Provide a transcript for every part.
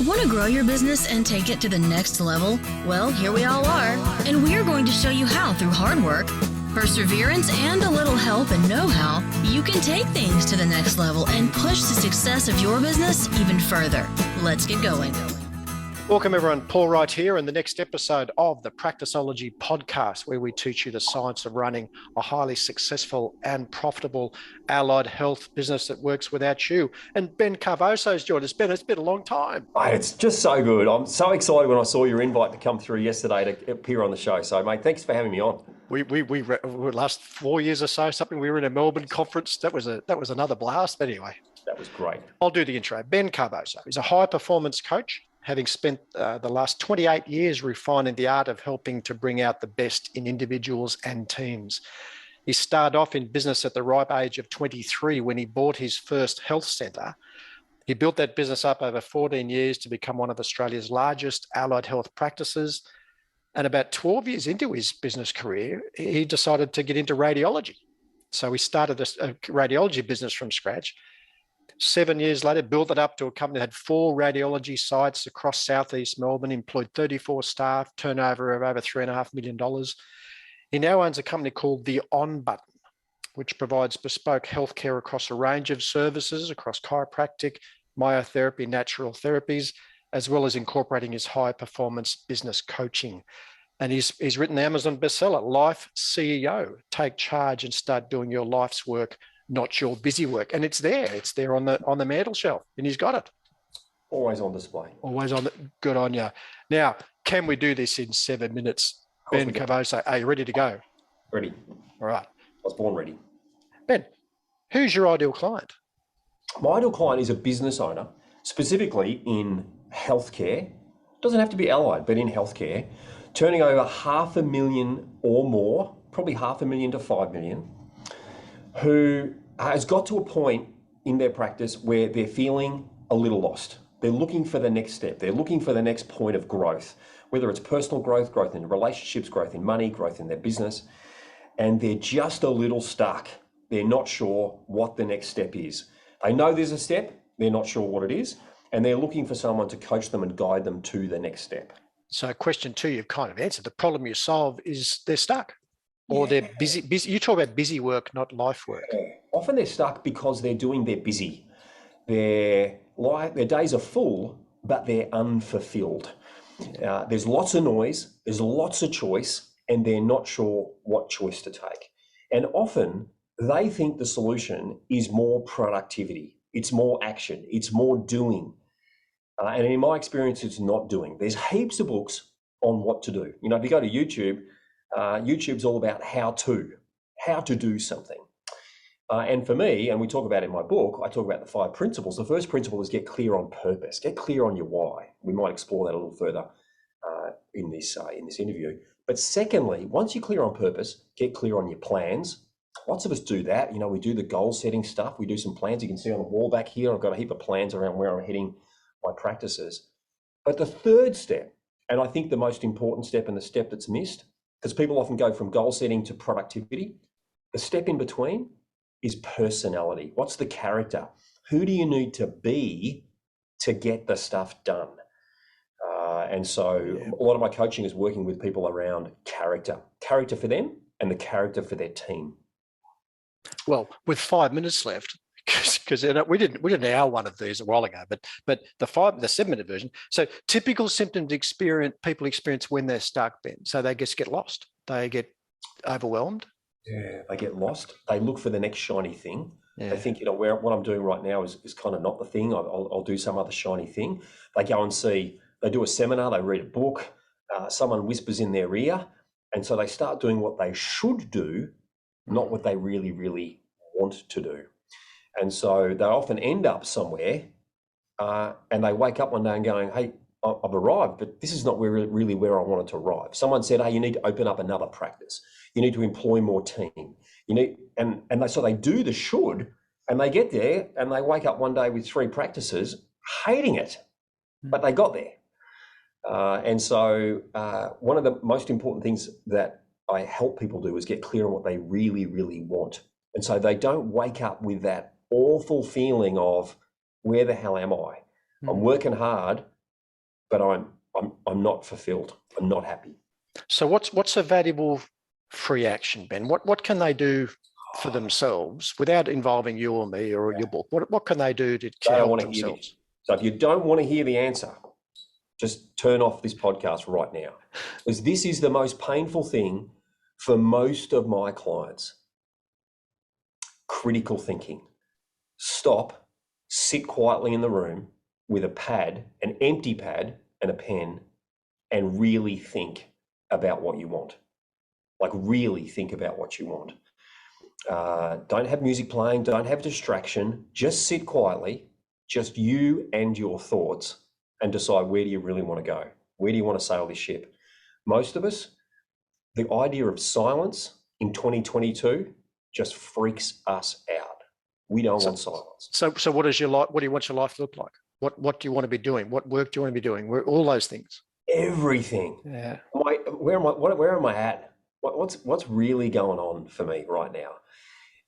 Want to grow your business and take it to the next level? Well, here we all are, and we are going to show you how through hard work, perseverance, and a little help and know-how, you can take things to the next level and push the success of your business even further. Let's get going. Welcome everyone, Paul Wright here in the next episode of the Practiceology podcast, where we teach you the science of running a highly successful and profitable allied health business that works without you. And Ben Carvosso has joined us. Ben, it's been a long time. Mate, it's just so good. I'm so excited when I saw your invite to come through yesterday to appear on the show. So, mate, thanks for having me on. We last 4 years or so, something, we were in a Melbourne conference. That was another blast. But anyway, that was great. I'll do the intro. Ben Carvosso is a high performance coach, having spent the last 28 years refining the art of helping to bring out the best in individuals and teams. He started off in business at the ripe age of 23 when he bought his first health centre. He built that business up over 14 years to become one of Australia's largest allied health practices. And about 12 years into his business career, he decided to get into radiology. So he started a radiology business from scratch. 7 years later, built it up to a company that had 4 radiology sites across southeast Melbourne, employed 34 staff, turnover of over $3.5 million. He now owns a company called The On Button, which provides bespoke healthcare across a range of services across chiropractic, myotherapy, natural therapies, as well as incorporating his high performance business coaching. And he's written the Amazon bestseller, Life CEO, Take Charge and Start Doing Your Life's Work, Not Your Busy Work. And it's there on the mantle shelf, and he's got it. Always on display. Always on. Good on you. Now, can we do this in 7 minutes? Ben Carvosso, are you ready to go? Ready. All right. I was born ready. Ben, who's your ideal client? My ideal client is a business owner, specifically in healthcare. Doesn't have to be allied, but in healthcare, turning over $500,000 or more, probably $500,000 to $5 million, who has got to a point in their practice where they're feeling a little lost. They're looking for the next step. They're looking for the next point of growth, whether it's personal growth, growth in relationships, growth in money, growth in their business, and they're just a little stuck. They're not sure what the next step is. They know there's a step, they're not sure what it is, and they're looking for someone to coach them and guide them to the next step. So question 2, you've kind of answered. The problem you solve is they're stuck. Or they're busy. You talk about busy work, not life work. Often they're stuck because they're doing their busy. Their days are full, but they're unfulfilled. There's lots of noise, there's lots of choice, and they're not sure what choice to take. And often they think the solution is more productivity, it's more action, it's more doing. And in my experience, it's not doing. There's heaps of books on what to do. You know, if you go to YouTube, YouTube's all about how to do something. And for me, and we talk about it in my book, I talk about the 5 principles. The first principle is get clear on purpose, get clear on your why. We might explore that a little further in this interview. But secondly, once you're clear on purpose, get clear on your plans. Lots of us do that. You know, we do the goal setting stuff. We do some plans. You can see on the wall back here, I've got a heap of plans around where I'm heading my practices. But the third step, and I think the most important step and the step that's missed, because people often go from goal setting to productivity, the step in between is personality. What's the character? Who do you need to be to get the stuff done? And so a lot of my coaching is working with people around character for them and the character for their team. Well, with 5 minutes left, because we did an hour one of these a while ago, but the 7-minute version. So typical symptoms people experience when they're stuck, Ben. So they just get lost. They get overwhelmed. Yeah, they get lost. They look for the next shiny thing. Yeah. They think, what I'm doing right now is kind of not the thing. I'll do some other shiny thing. They go and they do a seminar, they read a book, someone whispers in their ear, and so they start doing what they should do, not what they really, really want to do. And so they often end up somewhere and they wake up one day and going, hey, I've arrived, but this is not really where I wanted to arrive. Someone said, hey, you need to open up another practice. You need to employ more team. So they do the should, and they get there and they wake up one day with 3 practices, hating it, but they got there. And so one of the most important things that I help people do is get clear on what they really, really want. And so they don't wake up with that awful feeling of, where the hell am I? I'm working hard, but I'm not fulfilled. I'm not happy. So what's a valuable free action, Ben? What can they do for themselves without involving you or me or your book? What can they do to help themselves? So if you don't want to hear the answer, just turn off this podcast right now, because this is the most painful thing for most of my clients. Critical thinking. Stop, sit quietly in the room with a pad, an empty pad and a pen, and really think about what you want. Like really think about what you want. Don't have music playing, don't have distraction, just sit quietly, just you and your thoughts, and decide, where do you really want to go? Where do you want to sail this ship? Most of us, the idea of silence in 2022 just freaks us out. We don't want silence. So what is your life? What do you want your life to look like? What do you want to be doing? What work do you want to be doing? All those things. Everything. Yeah. Where am I at? What's really going on for me right now?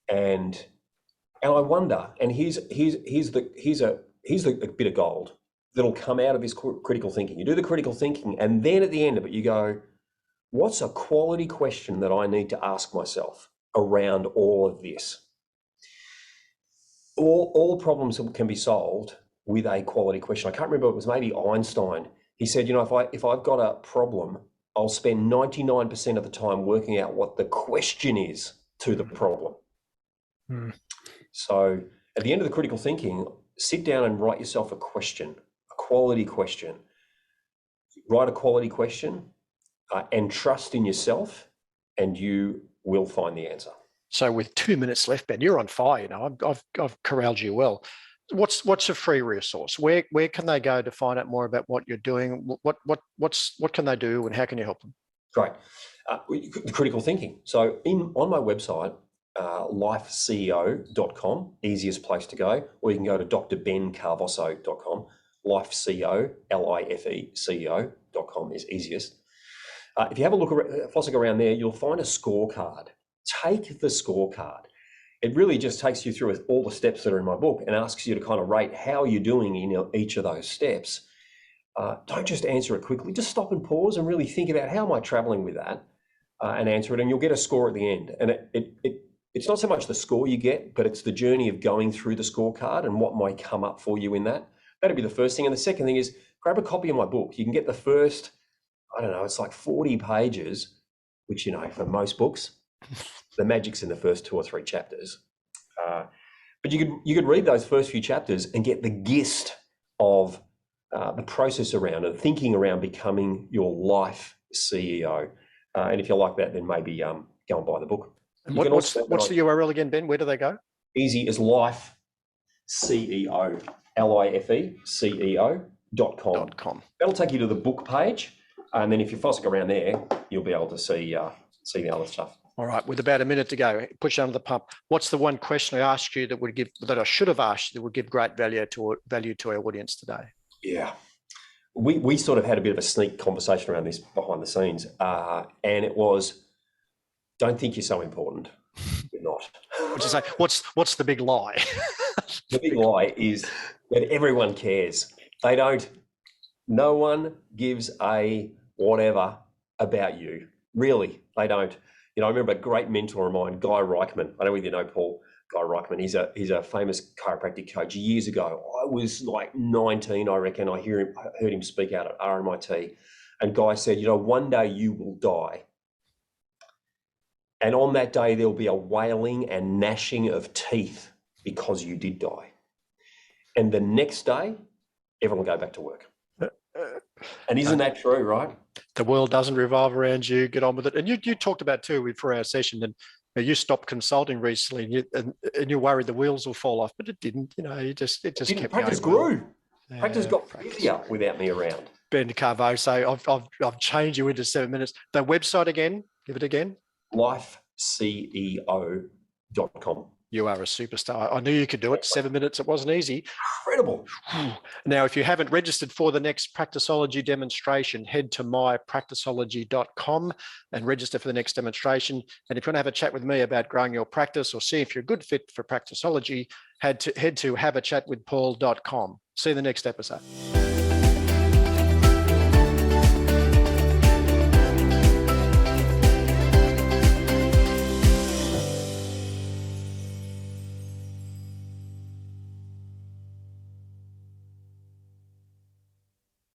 And I wonder. And here's a bit of gold that'll come out of this critical thinking. You do the critical thinking, and then at the end of it, you go, what's a quality question that I need to ask myself around all of this? All problems can be solved with a quality question. I can't remember, it was maybe Einstein. He said, if I've got a problem, I'll spend 99% of the time working out what the question is to the problem. So at the end of the critical thinking, sit down and write yourself a question, a quality question. Write a quality question and trust in yourself, and you will find the answer. So with 2 minutes left, Ben, you're on fire. I've corralled you well. What's a free resource? Where can they go to find out more about what you're doing? What can they do, and how can you help them? Great. The critical thinking. So on my website, lifeceo.com, easiest place to go, or you can go to drbencarvosso.com. Lifeceo, LIFECEO.com is easiest. If you have a look around there, you'll find a scorecard. Take the scorecard. It really just takes you through all the steps that are in my book and asks you to kind of rate how you're doing in each of those steps. Don't just answer it quickly. Just stop and pause and really think about, how am I traveling with that, and answer it, and you'll get a score at the end. And it's not so much the score you get, but it's the journey of going through the scorecard and what might come up for you in that. That'd be the first thing. And the second thing is, grab a copy of my book. You can get the first, it's like 40 pages, which, for most books, the magic's in the first 2 or 3 chapters. But you could read those first few chapters and get the gist of the process around and thinking around becoming your life CEO. And if you like that, then maybe go and buy the book. And what's the URL again, Ben? Where do they go? Easy as Life CEO, LIFECEO.com. That'll take you to the book page. And then if you fossick around there, you'll be able to see the other stuff. All right, with about a minute to go, push under the pump. What's the one question I asked you that I should have asked you that would give great value to our audience today? Yeah, we sort of had a bit of a sneak conversation around this behind the scenes, and it was, don't think you're so important. You're not. Which is like, what's the big lie? The big lie is that everyone cares. They don't. No one gives a whatever about you. Really, they don't. I remember a great mentor of mine, Guy Reichman. I don't know if you know Paul, Guy Reichman. He's a famous chiropractic coach. Years ago, I was like 19, I reckon. I heard him speak out at RMIT, and Guy said, one day you will die, and on that day there'll be a wailing and gnashing of teeth because you did die, and the next day everyone will go back to work. And isn't that true, right? The world doesn't revolve around you. Get on with it. And you talked about too for our session, and you stopped consulting recently, and you're worried the wheels will fall off, but it didn't. It just kept practice going. Grew. Practice got easier without me around. Ben Carvosso, I've changed you into 7 minutes. The website again, give it again. Lifeceo.com. You are a superstar. I knew you could do it. 7 minutes. It wasn't easy. Incredible. Now, if you haven't registered for the next Practiceology demonstration, head to mypracticeology.com and register for the next demonstration. And if you want to have a chat with me about growing your practice or see if you're a good fit for Practiceology, head to haveachatwithpaul.com. See you in the next episode.